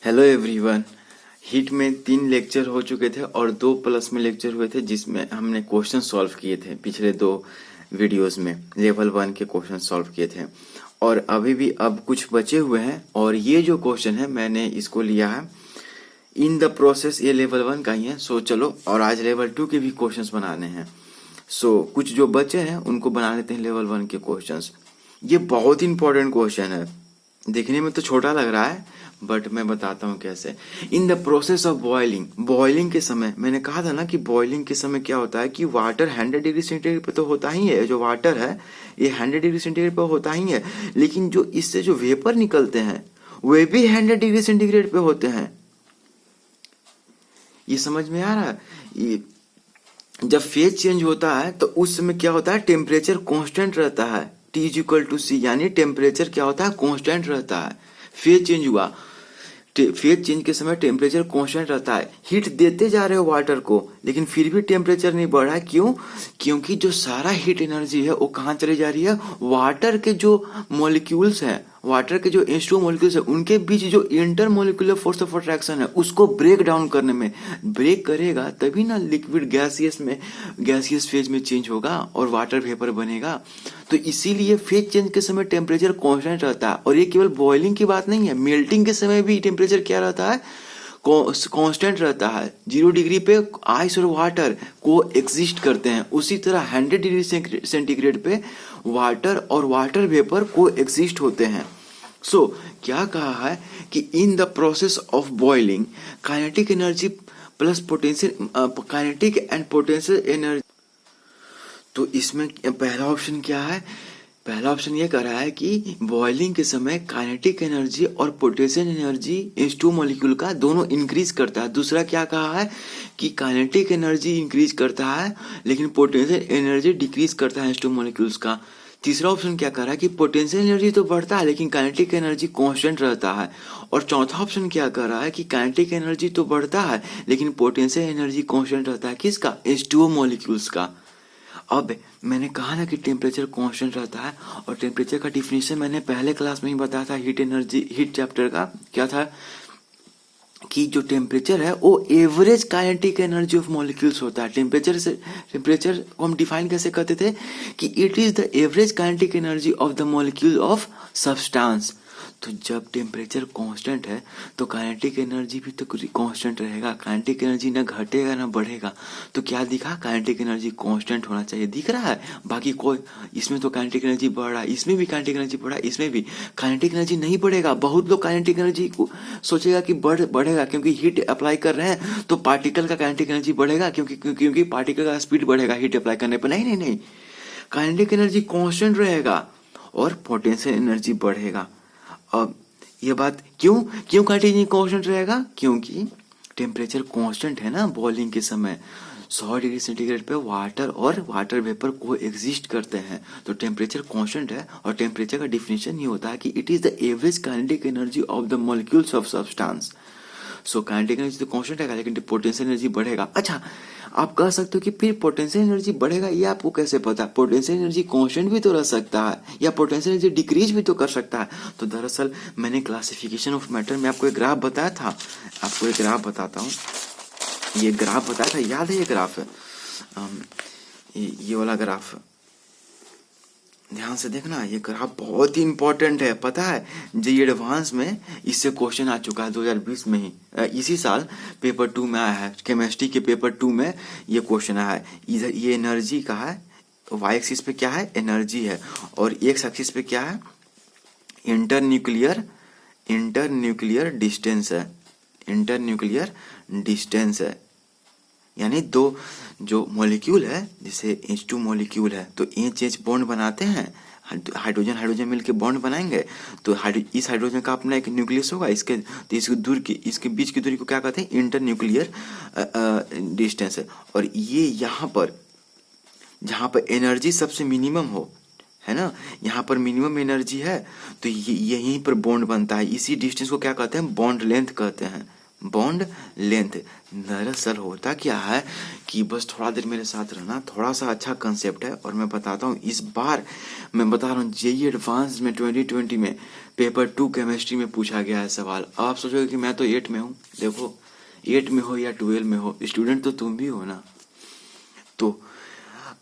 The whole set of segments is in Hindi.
Hello everyone. हिट में 3 लेक्चर हो चुके थे और 2 प्लस में लेक्चर हुए थे जिसमें हमने क्वेश्चन सॉल्व किए थे। पिछले 2 वीडियोस में लेवल 1 के क्वेश्चन सॉल्व किए थे और अभी भी अब कुछ बचे हुए हैं। और ये जो क्वेश्चन है मैंने इसको लिया है इन द प्रोसेस, ये लेवल 1 का ही है। सो चलो, और आज लेवल 2 के भी क्वेश्चंस बनाने हैं। सो कुछ जो बचे हैं उनको बना लेते हैं लेवल 1 के क्वेश्चंस। ये बहुत इंपॉर्टेंट क्वेश्चन है, देखने में तो छोटा लग रहा है बट मैं बताता हूँ कैसे। In the process of boiling, boiling के समय मैंने कहा था ना कि बॉइलिंग के समय क्या होता है कि वाटर 100 डिग्री सेंटीग्रेड पे तो होता ही है। जो वाटर है ये 100 डिग्री सेंटीग्रेड पे होता ही है, लेकिन जो इससे जो वेपर निकलते हैं वे भी 100 डिग्री सेंटीग्रेड पे होते हैं। ये समझ में आ रहा है? ये जब फेज चेंज होता है तो उस समय क्या होता है, टेम्परेचर कांस्टेंट रहता है, T=C, यानी टेम्परेचर क्या होता है, कांस्टेंट रहता है। फेज चेंज हुआ, फेज चेंज के समय टेम्परेचर कांस्टेंट रहता है। हीट देते जा रहे हो वाटर को लेकिन फिर भी टेम्परेचर नहीं बढ़ रहा है। क्यों? क्योंकि जो सारा हीट एनर्जी है वो कहाँ चली जा रही है, वाटर के जो मॉलिक्यूल्स हैं, वाटर के जो H2 मॉलिक्यूल्स है उनके बीच जो inter molecular force of attraction है उसको ब्रेक डाउन करने में। ब्रेक करेगा तभी ना लिक्विड गैसियस फेज में चेंज होगा और वाटर वेपर बनेगा। तो इसीलिए फेज चेंज के समय टेम्परेचर कांस्टेंट रहता है। और ये केवल बॉइलिंग की बात नहीं है, मेल्टिंग के समय भी टेम्परेचर क्या रहता है, कांस्टेंट रहता है। 0 डिग्री पे आइस और वाटर को एग्जिस्ट करते हैं, उसी तरह 100 डिग्री सेंटीग्रेड पे वाटर और वाटर वेपर को एग्जिस्ट होते हैं। सो क्या कहा है कि in the process of boiling kinetic energy plus potential, kinetic and potential energy. तो इसमें पहला ऑप्शन क्या है, पहला ऑप्शन ये कह रहा है कि बॉइलिंग के समय काइनेटिक एनर्जी और पोटेंशियल एनर्जी H2 मॉलिक्यूल का दोनों इंक्रीज करता है। दूसरा क्या कहा है कि काइनेटिक एनर्जी इंक्रीज करता है लेकिन पोटेंशियल एनर्जी डिक्रीज करता है H2 मॉलिक्यूल्स का। तीसरा ऑप्शन क्या कह रहा है कि पोटेंशियल एनर्जी तो बढ़ता है लेकिन काइनेटिक एनर्जी कांस्टेंट रहता है। और चौथा ऑप्शन क्या कह रहा है कि काइनेटिक एनर्जी तो बढ़ता है लेकिन पोटेंशियल एनर्जी कांस्टेंट रहता है। किसका? H2O मॉलिक्यूल्स का। अब मैंने कहा ना कि टेम्परेचर कांस्टेंट रहता है और टेम्परेचर का डिफिनेशन मैंने पहले क्लास में ही बताया था, हीट चैप्टर का। क्या था कि जो टेम्परेचर है वो average kinetic energy of molecules होता है। टेम्परेचर को हम डिफाइन कैसे करते थे कि it is the average kinetic energy of the molecule of substance. तो जब टेम्परेचर कांस्टेंट है तो काइनेटिक एनर्जी भी तो कांस्टेंट रहेगा, काइनेटिक एनर्जी ना घटेगा ना बढ़ेगा। तो क्या दिखा, काइनेटिक एनर्जी कांस्टेंट होना चाहिए, दिख रहा है। बाकी कोई इसमें तो काइनेटिक एनर्जी बढ़ रहा है, इसमें भी काइनेटिक एनर्जी बढ़ रहा है, इसमें भी काइनेटिक एनर्जी नहीं बढ़ेगा। बहुत लोग काइनेटिक एनर्जी को सोचेगा कि बढ़ेगा क्योंकि हीट अप्लाई कर रहे हैं तो पार्टिकल का काइनेटिक एनर्जी बढ़ेगा क्योंकि पार्टिकल का स्पीड बढ़ेगा हीट अप्लाई करने पर। नहीं नहीं नहीं, काइनेटिक एनर्जी कांस्टेंट रहेगा और पोटेंशियल एनर्जी बढ़ेगा। अब ये बात क्यों काइनेटिक एनर्जी कांस्टेंट रहेगा, क्योंकि टेम्परेचर कांस्टेंट है ना बॉइलिंग के समय। 100 डिग्री सेंटीग्रेड पे वाटर और वाटर वेपर को एग्जिस्ट करते हैं तो टेम्परेचर कांस्टेंट है। और टेम्परेचर का डिफिनेशन ये होता है कि it is the average kinetic energy of the molecules of substance. So kinetic energy तो कांस्टेंट रहेगा लेकिन पोटेंशियल एनर्जी बढ़ेगा। अच्छा, आप कह सकते हो कि फिर पोटेंशियल एनर्जी बढ़ेगा, ये आपको कैसे पता? पोटेंशियल एनर्जी कांस्टेंट भी तो रह सकता है या पोटेंशियल एनर्जी डिक्रीज भी तो कर सकता है। तो दरअसल मैंने क्लासिफिकेशन ऑफ मैटर में आपको एक ग्राफ बताया था, आपको एक ग्राफ बताता हूँ। ये ग्राफ बताया था, याद है? ये ग्राफ है, ये वाला ग्राफ, ध्यान से देखना। ये ग्राफ बहुत ही इंपॉर्टेंट है, पता है जी एडवांस में इससे क्वेश्चन आ चुका है 2020 में ही, इसी साल पेपर 2 में आया है। केमिस्ट्री के पेपर 2 में ये क्वेश्चन आया है। इधर ये एनर्जी का है, वाई एक्सिस पे क्या है, एनर्जी है, और एक्स एक्सिस पे क्या है, इंटर न्यूक्लियर डिस्टेंस है, इंटर न्यूक्लियर डिस्टेंस है। यानी दो जो मॉलिक्यूल है, जैसे H2 मॉलिक्यूल है तो H बॉन्ड बनाते हैं, हाइड्रोजन मिलके बॉन्ड बनाएंगे तो इस हाइड्रोजन का अपना एक न्यूक्लियस होगा, इसके तो इसके बीच की दूरी को क्या कहते हैं, इंटर न्यूक्लियर डिस्टेंस है। और ये यहाँ पर जहाँ पर एनर्जी सबसे मिनिमम हो, है ना, यहाँ पर मिनिमम एनर्जी है तो यहीं पर बॉन्ड बनता है। इसी डिस्टेंस को क्या कहते हैं, बॉन्ड लेंथ कहते हैं, बॉन्ड लेंथ। दरअसल होता क्या है कि बस थोड़ा देर मेरे साथ रहना, थोड़ा सा अच्छा कंसेप्ट है और मैं बताता हूँ। इस बार मैं बता रहा हूँ जेईई एडवांस में 2020 में पेपर 2 केमिस्ट्री में पूछा गया है सवाल। आप सोचोगे कि मैं तो 8 में हूँ, देखो 8 में हो या 12 में हो, स्टूडेंट तो तुम भी हो ना। तो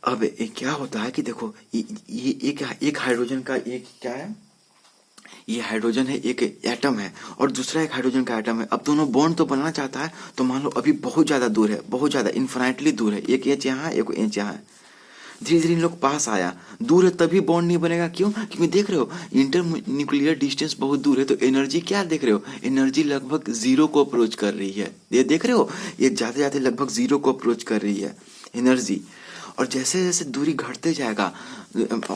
अब क्या होता है कि देखो ये एक हाइड्रोजन का एक क्या है, ये हाइड्रोजन है, एक एटम है और दूसरा एक हाइड्रोजन का एटम है। अब दोनों बॉन्ड तो बनना चाहता है, तो मान लो अभी बहुत ज्यादा दूर है, बहुत ज्यादा इन्फिनाइटली दूर है, एक इंच यहाँ एक इंच यहाँ है। धीरे धीरे इन लोग पास आया, दूर है तभी बॉन्ड नहीं बनेगा। क्यों? क्योंकि देख रहे हो इंटर न्यूक्लियर डिस्टेंस बहुत दूर है, तो एनर्जी क्या देख रहे हो, एनर्जी लगभग जीरो को अप्रोच कर रही है। ये देख रहे हो, ये जाते जाते लगभग जीरो को अप्रोच कर रही है एनर्जी। और जैसे जैसे दूरी घटते जाएगा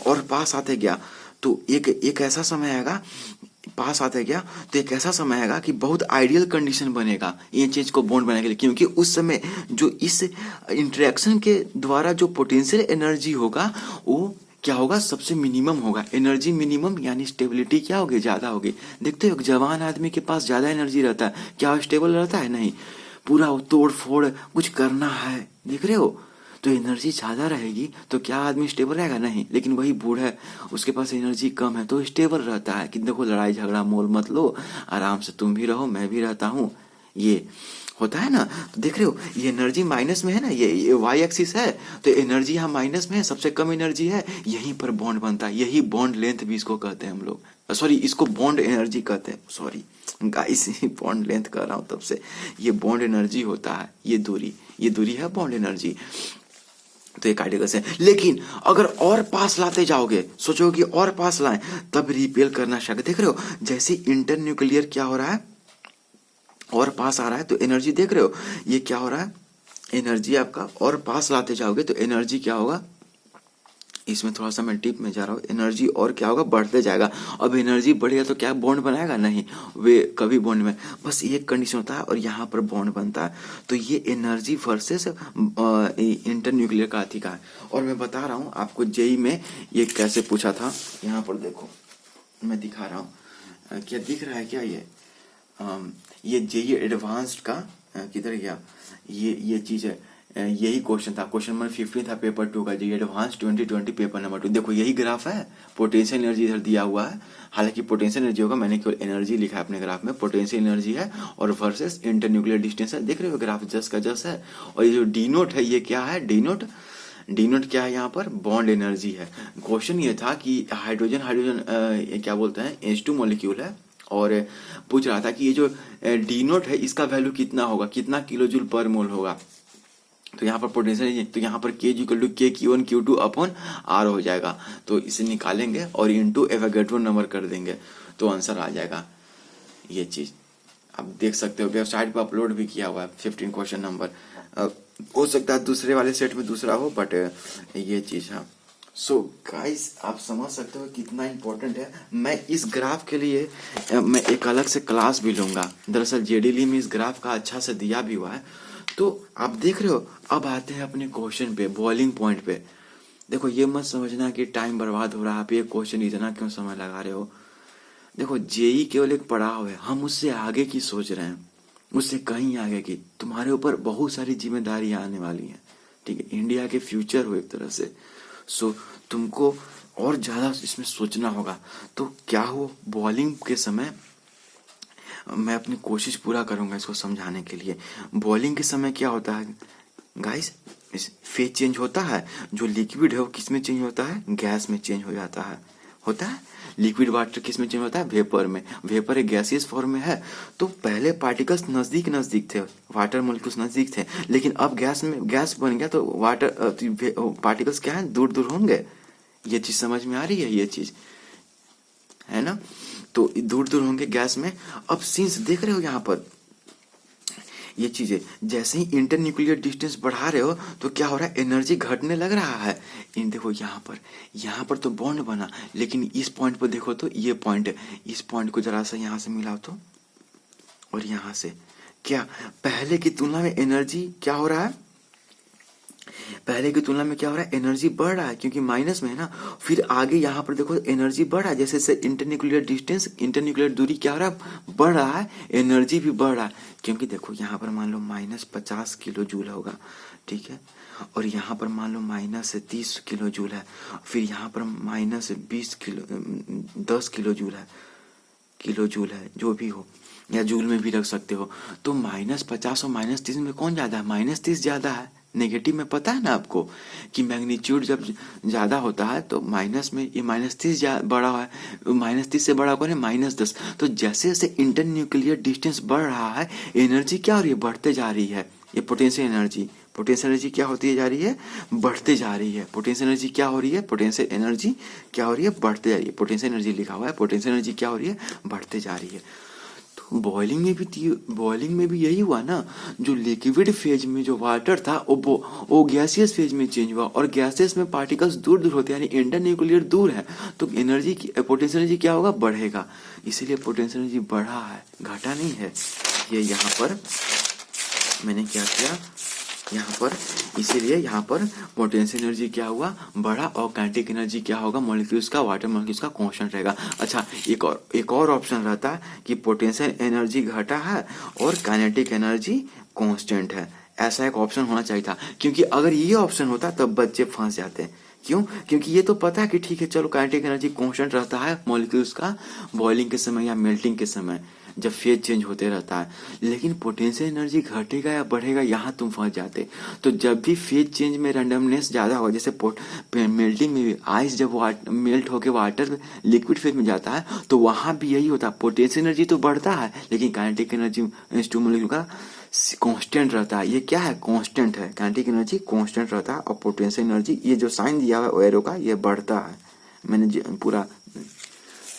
और पास आते गया, तो एक ऐसा समय आएगा, पास आते गया तो एक ऐसा समय आएगा कि बहुत आइडियल कंडीशन बनेगा ये चीज को बॉन्ड बनाने के लिए। क्योंकि उस समय जो इस इंटरेक्शन के द्वारा जो पोटेंशियल एनर्जी होगा वो क्या होगा, सबसे मिनिमम होगा। एनर्जी मिनिमम यानी स्टेबिलिटी क्या होगी, ज्यादा होगी। देखते हो जवान आदमी के पास ज्यादा एनर्जी रहता है, क्या स्टेबल रहता है? नहीं, पूरा तोड़ फोड़ कुछ करना है, देख रहे हो, तो एनर्जी ज्यादा रहेगी तो क्या आदमी स्टेबल रहेगा? नहीं। लेकिन वही बूढ़ा है, उसके पास एनर्जी कम है तो स्टेबल रहता है कि देखो लड़ाई झगड़ा मोल मत लो, आराम से तुम भी रहो मैं भी रहता हूँ, ये होता है ना। तो देख रहे हो ये एनर्जी माइनस में है ना, ये वाई एक्सिस है, तो एनर्जी यहाँ माइनस में है, सबसे कम एनर्जी है, यहीं पर बॉन्ड बनता है। यही बॉन्ड लेंथ भी इसको कहते हैं हम लोग, सॉरी इसको बॉन्ड एनर्जी कहते हैं, सॉरी गाइस बॉन्ड लेंथ कह रहा हूँ तब से। ये बॉन्ड एनर्जी होता है, ये दूरी है बॉन्ड एनर्जी। तो ये कार्डिकस है। लेकिन अगर और पास लाते जाओगे, सोचोगे कि और पास लाएं, तब रिपेल करना शक। देख रहे हो जैसे इंटर न्यूक्लियर क्या हो रहा है, और पास आ रहा है, तो एनर्जी देख रहे हो ये क्या हो रहा है, एनर्जी आपका और पास लाते जाओगे तो एनर्जी क्या होगा, इसमें थोड़ा सा मैं टिप में जा रहा हूँ, एनर्जी और क्या होगा, बढ़ते जाएगा। अब एनर्जी बढ़ेगा तो क्या बॉन्ड बनाएगा? नहीं, वे कभी बॉन्ड में, बस एक कंडीशन होता है और यहाँ पर बॉन्ड बनता है। तो ये एनर्जी वर्सेस इंटर न्यूक्लियर का अधिका है। और मैं बता रहा हूँ आपको जेई में ये कैसे पूछा था, यहाँ पर देखो मैं दिखा रहा हूँ, क्या दिख रहा है क्या, ये जेई एडवांस्ड का किधर गया, ये चीज है, यही क्वेश्चन था, क्वेश्चन नंबर 15 था पेपर 2 का, जेई एडवांस 2020 पेपर नंबर 2। देखो यही ग्राफ है, पोटेंशियल एनर्जी इधर दिया हुआ है, हालांकि पोटेंशियल एनर्जी होगा, मैंने केवल एनर्जी लिखा है अपने ग्राफ में, पोटेंशियल एनर्जी है और वर्सेस इंटर न्यूक्लियर डिस्टेंस है। देख रहे हो ग्राफ जस का जस है। और ये जो डी नोट है ये क्या है, डी नोट क्या है, यहाँ पर बॉन्ड एनर्जी है। क्वेश्चन ये था कि हाइड्रोजन क्या बोलते हैं, H2 मॉलिक्यूल है, और पूछ रहा था कि ये जो डी नोट है इसका वैल्यू कितना होगा, कितना किलो जूल पर मोल होगा। तो यहाँ पर पोटेंशियल, तो यहाँ पर K=K_Q1Q2 अपॉन R हो जाएगा। तो इसे निकालेंगे और इनटू एवोगैड्रो नंबर कर देंगे तो आंसर आ जाएगा। ये चीज आप देख सकते हो, वेबसाइट पर अपलोड भी किया हुआ है 15 क्वेश्चन नंबर। हो सकता है दूसरे वाले सेट में दूसरा हो, बट ये चीज है। सो गाइस आप समझ सकते हो कितना इंपॉर्टेंट है। मैं इस ग्राफ के लिए मैं एक अलग से क्लास भी लूंगा। दरअसल जेडीली में इस ग्राफ का अच्छा से दिया भी हुआ है। तो आप देख रहे हो, अब आते हैं अपने क्वेश्चन पे, बॉइलिंग पॉइंट पे। देखो ये मत समझना कि टाइम बर्बाद हो रहा है, आप ये क्वेश्चन इतना क्यों समय लगा रहे हो। देखो जेई केवल एक पड़ाव है, हम उससे आगे की सोच रहे हैं, उससे कहीं आगे की। तुम्हारे ऊपर बहुत सारी जिम्मेदारियां आने वाली हैं, ठीक है, इंडिया के फ्यूचर हो एक तरह से। सो तुमको और ज्यादा इसमें सोचना होगा। तो क्या हो, बॉलिंग के समय मैं अपनी कोशिश पूरा करूंगा इसको समझाने के लिए। बॉइलिंग के समय क्या होता है गाइस, फेज चेंज होता है। जो लिक्विड है वो किस में चेंज होता है, गैस में चेंज हो जाता है, होता है। लिक्विड वाटर किस में चेंज होता है, वेपर में। वेपर एक गैसियस फॉर्म में है। तो पहले पार्टिकल्स नजदीक थे, वाटर मोलिक्यूल्स नजदीक थे, लेकिन अब गैस बन गया तो वाटर पार्टिकल्स क्या है, दूर दूर होंगे। ये चीज समझ में आ रही है, ये चीज है ना। तो दूर दूर होंगे गैस में। अब सिंस देख रहे हो यहाँ पर ये चीजें, जैसे ही इंटर न्यूक्लियर डिस्टेंस बढ़ा रहे हो तो क्या हो रहा है, एनर्जी घटने लग रहा है। इन देखो यहाँ पर तो बॉन्ड बना, लेकिन इस पॉइंट पर देखो तो ये पॉइंट है, इस पॉइंट को जरा सा यहाँ से मिलाओ तो, और यहाँ से क्या पहले की तुलना में एनर्जी क्या हो रहा है, पहले की तुलना में क्या हो रहा है, एनर्जी बढ़ रहा है क्योंकि माइनस में है ना। फिर आगे यहाँ पर देखो एनर्जी बढ़ रहा है, जैसे जैसे इंटरन्यूक्लियर डिस्टेंस, इंटरन्यूक्लियर दूरी क्या हो रहा है, बढ़ रहा है, एनर्जी भी बढ़ रहा है। क्योंकि देखो यहाँ पर मान लो -50 किलो जूल होगा, ठीक है, और यहाँ पर मान लो -30 किलो जूल है, फिर यहाँ पर -20 किलो 10 किलो जूल है, किलो जूल है, जो भी हो, या जूल में भी रख सकते हो। तो -50 और -30 में कौन ज्यादा है, -30 ज्यादा है। नेगेटिव में पता है ना आपको कि मैग्नीट्यूड जब ज्यादा होता है तो माइनस में ये -30 बड़ा है, -30 से बड़ा कौन है, -10। तो जैसे जैसे इंटरन्यूक्लियर डिस्टेंस बढ़ रहा है, एनर्जी क्या हो रही है, बढ़ते जा रही है। ये पोटेंशियल एनर्जी, पोटेंशियल एनर्जी क्या होती जा रही है, बढ़ते जा रही है। पोटेंशियल एनर्जी क्या हो रही है, पोटेंशियल एनर्जी क्या हो रही है, बढ़ते जा रही है। पोटेंशियल एनर्जी लिखा हुआ है, पोटेंशियल एनर्जी क्या हो रही है, बढ़ते जा रही है। तो बॉइलिंग में भी यही हुआ ना, जो लिक्विड फेज में जो वाटर था वो गैसियस फेज में चेंज हुआ, और गैसेस में पार्टिकल्स दूर दूर होते हैं, यानी इंटरन्यूक्लियर दूर है, तो एनर्जी की पोटेंशियल एनर्जी क्या होगा, बढ़ेगा। इसीलिए पोटेंशियल एनर्जी बढ़ा है, घटा नहीं है। ये यहाँ पर मैंने क्या किया, यहाँ पर, इसीलिए यहाँ पर पोटेंशियल एनर्जी क्या हुआ, बढ़ा, और काइनेटिक एनर्जी क्या होगा, मॉलिक्यूल्स का, वाटर मॉलिक्यूल्स का कांस्टेंट रहेगा। अच्छा, एक और ऑप्शन रहता है कि पोटेंशियल एनर्जी घटा है और काइनेटिक एनर्जी कांस्टेंट है। ऐसा एक ऑप्शन होना चाहिए था, क्योंकि अगर ये ऑप्शन होता तब बच्चे फंस जाते। क्यों? क्योंकि ये तो पता है कि ठीक है चलो काइनेटिक एनर्जी कांस्टेंट रहता है मॉलिक्यूल्स का बॉइलिंग के समय या मेल्टिंग के समय, जब फेज चेंज होते रहता है, लेकिन पोटेंशियल एनर्जी घटेगा या बढ़ेगा, यहाँ तुम फंस जाते। तो जब भी फेज चेंज में रैंडमनेस ज्यादा होगा, जैसे मेल्टिंग में भी आइस जब मेल्ट होकर वाटर लिक्विड फेज में जाता है, तो वहां भी यही होता है, पोटेंशियल एनर्जी तो बढ़ता है लेकिन काइनेटिक एनर्जी टू मॉलिक्यूल का कांस्टेंट रहता है। ये क्या है, कांस्टेंट है, काइनेटिक एनर्जी कांस्टेंट रहता है, और पोटेंशियल एनर्जी, ये जो साइन दिया हुआ है एरो का, ये बढ़ता है। मैंने पूरा,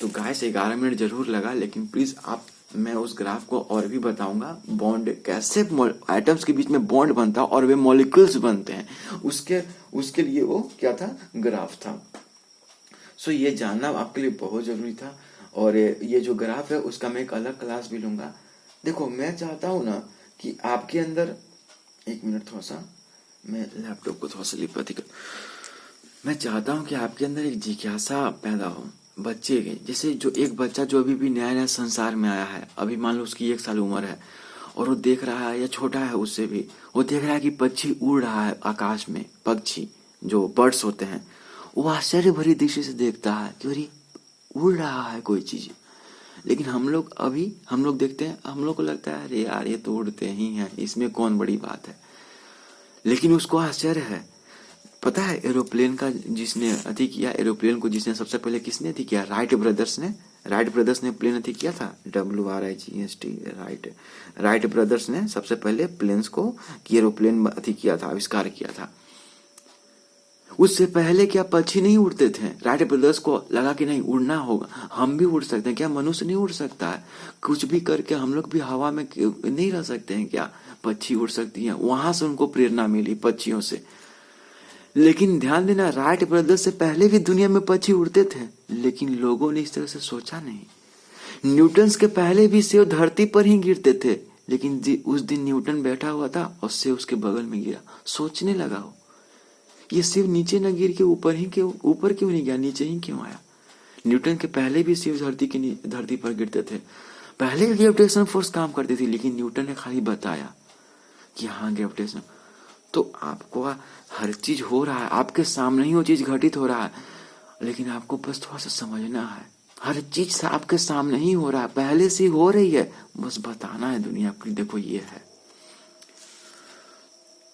तो गाइस 11 मिनट जरूर लगा, लेकिन प्लीज आप, मैं उस ग्राफ को और भी बताऊंगा, बॉन्ड कैसे एटम्स के बीच में बॉन्ड बनता है और वे मॉलिक्यूल्स बनते हैं, उसके लिए वो क्या था, ग्राफ था। सो ये जानना आपके लिए बहुत जरूरी था। और ये जो ग्राफ है उसका मैं एक अलग क्लास भी लूंगा। देखो मैं चाहता हूं ना कि आपके अंदर, एक मिनट, थोड़ा सा मैं लैपटॉप को थोड़ा सा लिपति कर, मैं चाहता हूं कि आपके अंदर एक जिज्ञासा पैदा हो बच्चे के, जैसे जो एक बच्चा जो अभी भी नया नया संसार में आया है, अभी मान लो उसकी 1 साल उम्र है, और वो देख रहा है, या छोटा है उससे भी, वो देख रहा है कि पक्षी उड़ रहा है आकाश में, पक्षी जो बर्ड्स होते हैं, वो आश्चर्य भरी दृष्टि से देखता है कि अरे उड़ रहा है कोई चीज। लेकिन हम लोग देखते हैं, हम लोग को लगता है अरे यार ये तो उड़ते ही हैं, इसमें कौन बड़ी बात है। लेकिन उसको आश्चर्य है। पता है एरोप्लेन का जिसने अति किया, एरोप्लेन को जिसने सबसे पहले किसने अति किया, राइट ब्रदर्स ने प्लेन अति किया था, WRIGHT, राइट ब्रदर्स ने सबसे पहले प्लेन्स को, एरोप्लेन अति किया था, आविष्कार किया था। उससे पहले क्या पक्षी नहीं उड़ते थे? राइट ब्रदर्स को लगा कि नहीं उड़ना होगा, हम भी उड़ सकते हैं क्या, मनुष्य नहीं उड़ सकता है, कुछ भी करके हम लोग भी हवा में नहीं रह सकते हैं क्या, पक्षी उड़ सकती हैं। वहां से उनको प्रेरणा मिली पक्षियों से। लेकिन ध्यान देना, राइट ब्रदर्स से पहले भी दुनिया में पक्षी उड़ते थे, लेकिन लोगों ने इस तरह से सोचा नहीं। न्यूटन के पहले भी सेब धरती पर ही गिरते थे, लेकिन उस दिन न्यूटन बैठा हुआ था और सेब उसके बगल में गिरा, सोचने लगा हो ये सेब नीचे न गिर के ऊपर क्यों नहीं गया, नीचे ही क्यों आया। न्यूटन के पहले भी सेब धरती पर गिरते थे, पहले ग्रेविटेशन फोर्स काम करती थी, लेकिन न्यूटन ने खाली बताया कि हाँ ग्रेविटेशन। तो आपको हर चीज हो रहा है, आपके सामने ही वो चीज घटित हो रहा है, लेकिन आपको बस थोड़ा सा समझना है, हर चीज आपके सामने ही हो रहा है, पहले से हो रही है, बस बताना है दुनिया को देखो ये है।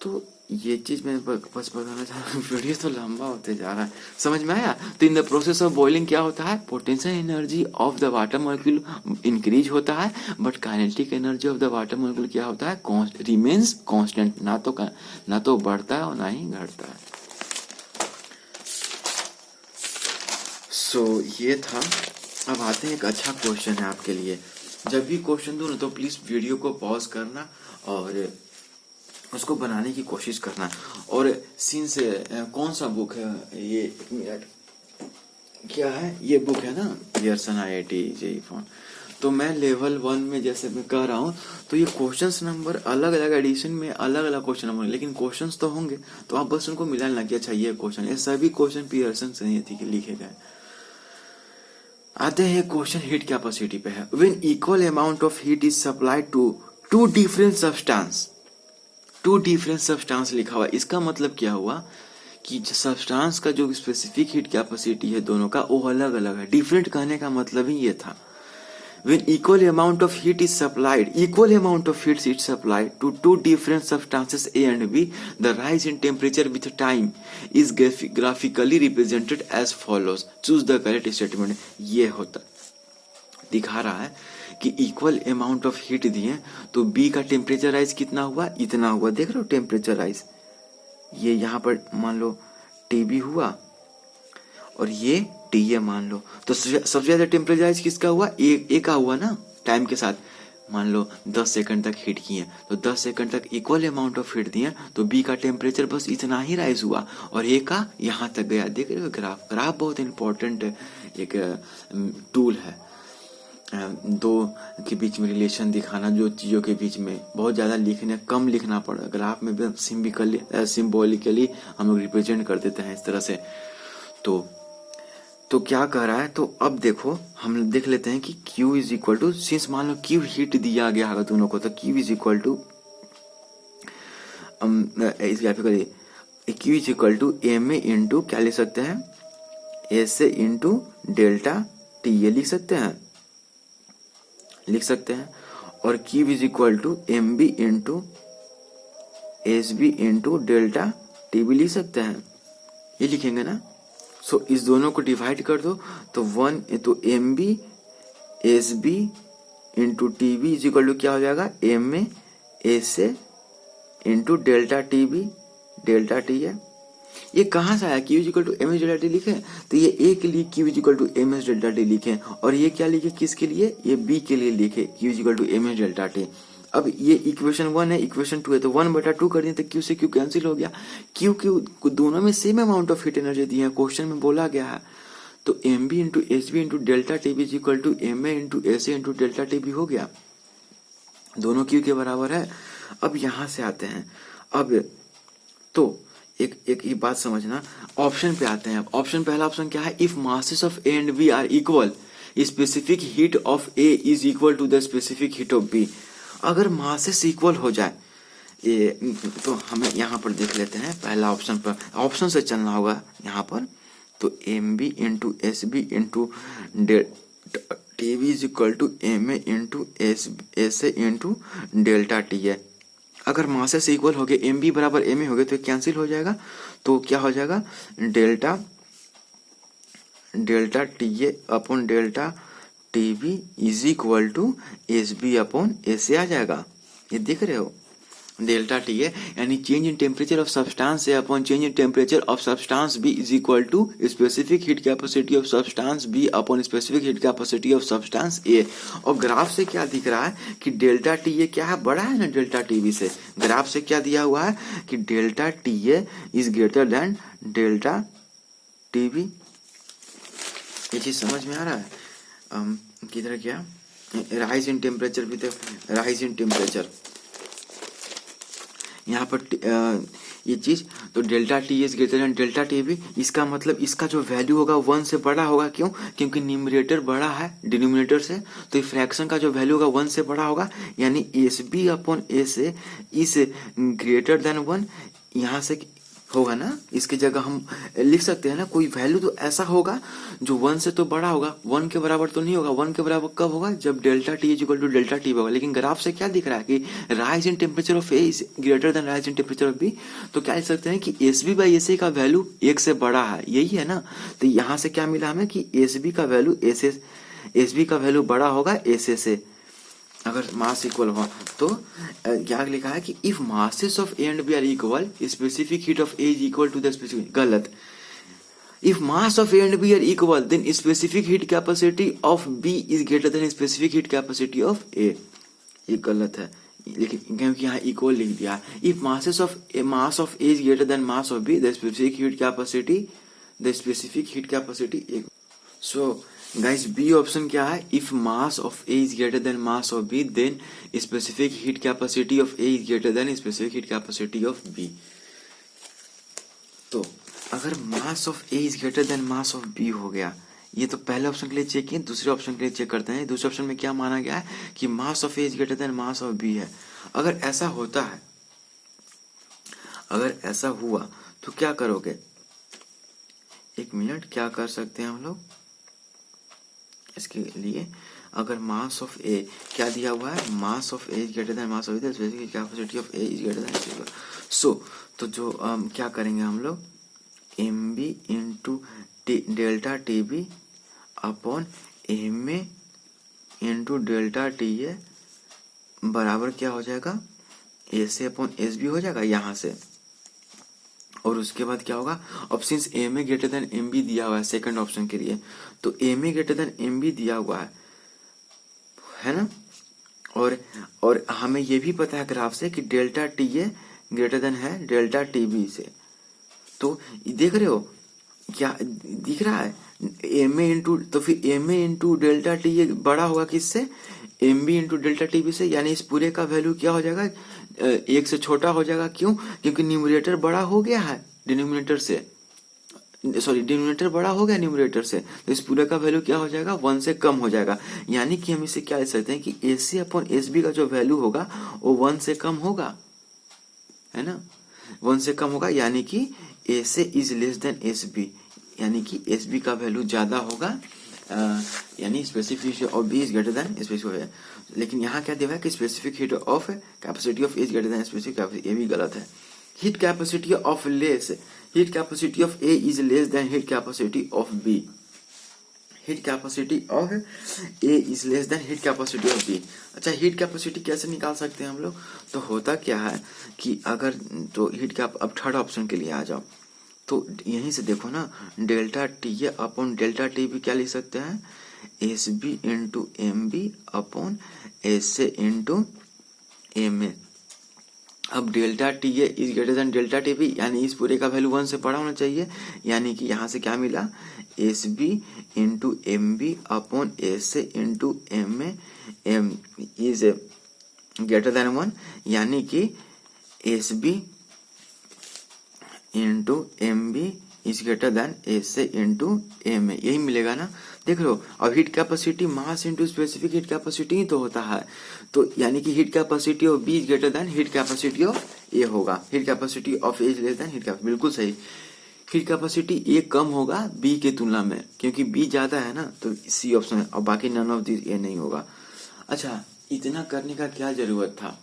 तो ये चीज मैं बस बताना चाह रहा हूँ। वीडियो तो लंबा होते जा रहा है, समझ में आया? तो in the process of boiling क्या होता है, potential energy of the water molecule increase होता है, but kinetic energy of the water molecule क्या होता है, रिमेन्स कांस्टेंट, ना तो बढ़ता है और ना ही घटता है। सो ये था। अब आते हैं, एक अच्छा क्वेश्चन है आपके लिए। जब भी क्वेश्चन दूं ना तो प्लीज वीडियो को पॉज करना और उसको बनाने की कोशिश करना। और सिंस कौन सा बुक है ये, एक मिनट, क्या है ये बुक है ना, पियर्सन IIT JEE फोन, तो मैं लेवल 1 में जैसे मैं कह रहा हूँ, तो ये क्वेश्चंस नंबर अलग अलग एडिशन में अलग अलग क्वेश्चन नंबर, लेकिन क्वेश्चंस तो होंगे, तो आप बस उनको मिलाना कि अच्छा ये क्वेश्चन, ये सभी क्वेश्चन पियर्सन से ही लिखे गए। आते हैं क्वेश्चन हीट कैपेसिटी पे है। When equal amount of heat is supplied to two different substance लिखा हुआ है, इसका मतलब क्या हुआ कि सब्सटेंस का जो स्पेसिफिक हीट कैपेसिटी है दोनों का वो अलग अलग है। डिफरेंट कहने का मतलब ही ये था। When equal amount of heat is supplied to two different substances A and B, the rise in temperature with time is graphically represented as follows. Choose the correct statement. ये होता दिखा रहा है कि इक्वल अमाउंट ऑफ हीट दिए तो बी का टेम्परेचर राइज कितना हुआ, इतना हुआ। देख रहे हो टेम्परेचर राइज, ये यहाँ पर मान लो टीबी हुआ और ये टी मान लो, तो सबसे ज्यादा टेम्परेचर राइज किसका हुआ, ए का हुआ ना। टाइम के साथ मान लो 10 सेकंड तक हीट किए तो 10 सेकंड तक इक्वल अमाउंट ऑफ हीट दिए तो बी का टेम्परेचर बस इतना ही राइज हुआ और ए का यहाँ तक गया। देख रहे हो ग्राफ बहुत इंपॉर्टेंट एक टूल है दो के बीच में रिलेशन दिखाना, जो चीजों के बीच में बहुत ज्यादा लिखने कम लिखना पड़ा, ग्राफ में भी सिंबॉलिकली हम लोग रिप्रेजेंट कर देते हैं इस तरह से। तो क्या कह रहा है, तो अब देखो हम देख लेते हैं कि Q is equal to, since मान लो Q हीट दिया गया होगा दोनों को, तो Q is equal to Q is equal to M A into क्या लिख सकते हैं, S A into delta T, ये लिख सकते हैं और Q is equal to M B into S B into delta T भी लिख सकते हैं, ये लिखेंगे ना। सो इस दोनों को डिवाइड कर दो तो 1 तो M B S B into T B is equal to क्या हो जाएगा, M A S A into delta T B delta T है। ये कहाँ से आया, Q is equal to M S delta T लिखे, तो ये ए के लिए Q is equal to M S delta T लिखे और ये क्या लिखे किसके लिए, ये बी के लिए लिखे Q is equal to M S delta T. अब ये इक्वेशन 1 है, इक्वेशन 2 है, तो 1/2 कर दिए तो Q से Q कैंसिल हो गया। Q दोनों में same amount of heat energy दी है, क्वेश्चन में बोला गया है, तो M B into S B into delta T B is equal to M A into S A into delta T B हो गया, दोनों Q के बराबर है। अब यहां से आते हैं, अब तो एक ही बात समझना, ऑप्शन पे आते हैं। ऑप्शन पहला ऑप्शन क्या है, if masses of A and B are equal specific heat of A is equal to the specific heat of B. अगर मासेस इक्वल हो जाए ये, तो हमें यहाँ पर देख लेते हैं पहला ऑप्शन पर, ऑप्शन से चलना होगा यहाँ पर, तो M B into S B into T B is equal to M A into S A into delta T है। अगर मासेस इक्वल हो गए, एम बी बराबर एम ए हो गए तो कैंसिल हो जाएगा, तो क्या हो जाएगा, delta T A upon delta T B is equal to S B upon S A आ जाएगा। ये देख रहे हो डेल्टा टी है, यानी change in temperature of substance A upon change in temperature of substance B is equal to specific heat capacity of substance B upon specific heat capacity of substance A. और ग्राफ से क्या दिख रहा है कि डेल्टा टी ए क्या है, बड़ा है ना डेल्टा टी बी से। ग्राफ से क्या दिया हुआ है कि delta T A is greater than delta T B. ये चीज समझ में आ रहा है, किधर क्या, राइज इन टेम्परेचर भी, तो राइज इन टेम्परेचर यहाँ पर ये चीज, तो delta T is greater than delta T B, इसका मतलब इसका जो वैल्यू होगा 1 से बड़ा होगा। क्यों, क्योंकि न्यूमरेटर बड़ा है डिनोमिनेटर से, तो ये फ्रैक्शन का जो वैल्यू होगा 1 से बड़ा होगा, यानी S B upon S A is greater than 1, यहाँ से होगा ना, इसकी जगह हम लिख सकते हैं ना कोई वैल्यू, तो ऐसा होगा जो 1 से तो बड़ा होगा, 1 के बराबर तो नहीं होगा। 1 के बराबर कब होगा, जब delta T is equal to delta T होगा। लेकिन ग्राफ से क्या दिख रहा है कि rise in temperature of A is greater than rise in temperature of B, तो क्या लिख सकते हैं कि S B by S A का वैल्यू 1 से बड़ा है, यही है ना। तो यहाँ से क्या मिला हमें कि एस बी का वैल्यू एस बी का वैल्यू बड़ा होगा एस ए से, अगर मास इक्वल हो। तो क्या लिखा है कि if masses of A and B are equal specific heat of A is equal to the specific, गलत। If mass of A and B are equal then specific heat capacity of B is greater than specific heat capacity of A, ये गलत है, लेकिन क्योंकि यहाँ इक्वल लिख दिया। If mass of A is greater than mass of B the specific heat capacity so guys B option क्या है, if mass of A is greater than mass of B then specific heat capacity of A is greater than specific heat capacity of B. तो अगर mass of A is greater than mass of B हो गया, ये तो पहले ऑप्शन के लिए चेक किए, दूसरे ऑप्शन के लिए चेक करते हैं। दूसरे ऑप्शन में क्या माना गया है कि mass of A is greater than mass of B है। अगर ऐसा होता है, अगर ऐसा हुआ तो क्या करोगे, एक मिनट, क्या कर सकते हैं हम लोग इसके लिए। अगर मास ऑफ ए क्या दिया हुआ है, mass of A is greater than mass of B, specific capacity of A is greater than so, तो जो क्या करेंगे हम लोग, M B into delta T B upon M A into delta T A बराबर क्या हो जाएगा, ए से अपॉन एस बी हो जाएगा यहाँ से। और उसके बाद क्या होगा, अब since M A greater than M B दिया हुआ है सेकंड ऑप्शन के लिए, तो M A greater than M B दिया हुआ है ना। और हमें ये भी पता है ग्राफ से कि डेल्टा टी ए ग्रेटर देन है डेल्टा टी बी से। तो देख रहे हो क्या दिख रहा है, एम ए इंटू, तो फिर M A into delta T A बड़ा होगा किससे, M B into delta T B से, यानी इस पूरे का वैल्यू क्या हो जाएगा, एक से छोटा हो जाएगा। क्यों, क्योंकि न्यूमरेटर बड़ा हो गया है डिनोमिनेटर से, सॉरी डिनोमिनेटर बड़ा हो गया न्यूमरेटर से, तो इस पूरे का वैल्यू क्या हो जाएगा, 1 से कम हो जाएगा। यानी कि हम इसे क्या लिख सकते हैं कि ए सी अपॉन एस बी का जो वैल्यू होगा वो 1 से कम होगा, है ना, 1 से कम होगा। यानी कि ए से is less than S B, यानी कि एस बी का वैल्यू ज्यादा होगा, यानी specific of B is greater than specific. लेकिन यहाँ क्या दिया है कि specific heat of capacity of A is greater than specific capacity, ये भी गलत है। Heat capacity of heat capacity of A is less than heat capacity of B, heat capacity of A is less than heat capacity of B. अच्छा, हीट कैपेसिटी कैसे निकाल सकते हैं हम लोग, तो होता क्या है कि अगर तो हीट कैप, अब थर्ड ऑप्शन के लिए आ जाओ, तो यहीं से देखो ना, delta T A upon delta T B क्या लिख सकते हैं, S B into M B upon S A into M A. अब delta T A is greater than delta T B, यानी इस पूरे का वैल्यू 1 से बड़ा होना चाहिए। यानी कि यहाँ से क्या मिला, S B into M B upon S A into M A, M is greater than 1, यानी कि S B into M B is greater than S A into M A, यही मिलेगा ना। देख लो, अब heat capacity mass into specific heat capacity ही तो होता है, तो यानी कि heat capacity of B is greater than heat capacity of A होगा, heat capacity of A is less than heat capacity, बिल्कुल सही। हीट कैपेसिटी ए कम होगा बी के तुलना में, क्योंकि बी ज्यादा है ना, तो सी ऑप्शन है, और बाकी नन ऑफ दिस ए नहीं होगा। अच्छा, इतना करने का क्या जरूरत था,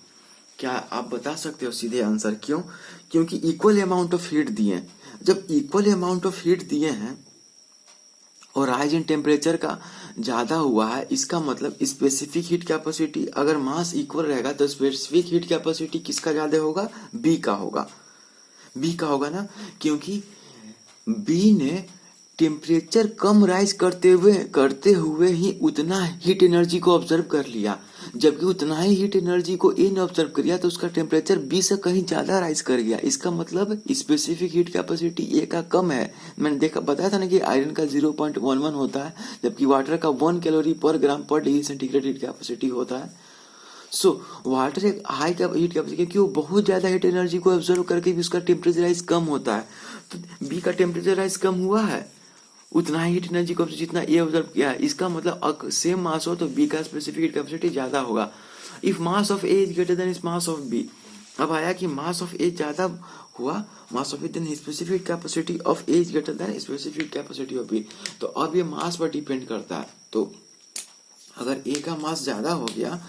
क्या आप बता सकते हो सीधे आंसर, क्यों, क्योंकि इक्वल अमाउंट ऑफ हीट दिए। जब इक्वल अमाउंट ऑफ हीट दिए हैं और राइज इन टेम्परेचर का ज्यादा हुआ है, इसका मतलब स्पेसिफिक हीट कैपेसिटी, अगर मास इक्वल रहेगा तो स्पेसिफिक हीट कैपेसिटी किसका ज्यादा होगा, बी का होगा, बी का होगा ना, क्योंकि बी ने टेम्परेचर कम राइज करते हुए ही उतना हीट एनर्जी को ऑब्जर्व कर लिया, जबकि उतना ही हीट एनर्जी को ए ने ऑब्जर्व कर लिया, तो उसका टेम्परेचर बी से कहीं ज्यादा राइज कर गया। इसका मतलब स्पेसिफिक हीट कैपेसिटी ए का कम है। मैंने देखा, बताया था ना कि आयरन का 0.11 होता है, जबकि वाटर का 1 कैलोरी पर ग्राम पर डिग्री सेंटीग्रेड हीट कैपेसिटी होता है। सो वाटर एक हाई हीट कैपेसिटी, क्योंकि वो बहुत ज्यादा हीट एनर्जी को ऑब्जर्व करके भी उसका टेम्परेचर राइज कम होता है, तो बी का टेम्परेचर राइज कम हुआ है उतना ही हीट एनर्जी को जितना ए ऑब्जर्व किया है। इसका मतलब सेम मास हो तो बी का स्पेसिफिक हीट कैपेसिटी ज्यादा होगा। If mass of A is greater then इस मास ऑफ बी, अब आया कि मास ऑफ ए ज्यादा हुआ, mass of A then specific capacity of A is greater than specific capacity of B, तो अब ये मास पर डिपेंड करता है। तो अगर ए का मास ज्यादा हो गया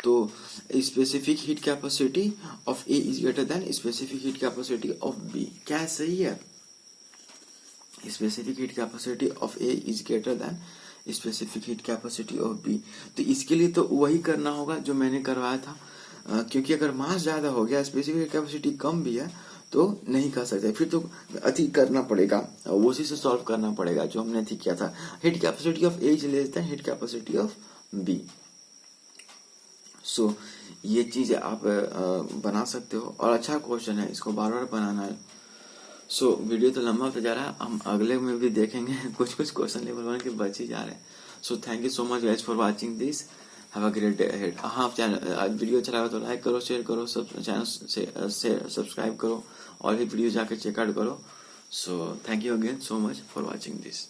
तो specific heat capacity of A is greater than specific heat capacity of B, क्या सही है, specific heat capacity of A is greater than specific heat capacity of B. तो इसके लिए तो वही करना होगा जो मैंने करवाया था, क्योंकि अगर मास ज्यादा हो गया स्पेसिफिक हीट कैपेसिटी कम भी है तो नहीं कर सकते, फिर तो अति करना पड़ेगा, उसी से सॉल्व करना पड़ेगा जो हमने अति किया था। Heat capacity of A is less than heat capacity of B. So ये चीज आप बना सकते हो, और अच्छा क्वेश्चन है, इसको बार बार बनाना है। सो वीडियो तो लंबा होता जा रहा है, हम अगले में भी देखेंगे कुछ कुछ क्वेश्चन लेवल 1 के बच ही जा रहे हैं। So thank you so much guys for watching this, have a great day ahead. हाँ, चैनल वीडियो अच्छा लगा तो लाइक करो, शेयर करो, सब चैनल से सब्सक्राइब करो और भी वीडियो जाकर चेकआउट करो। So thank you again so much for watching this.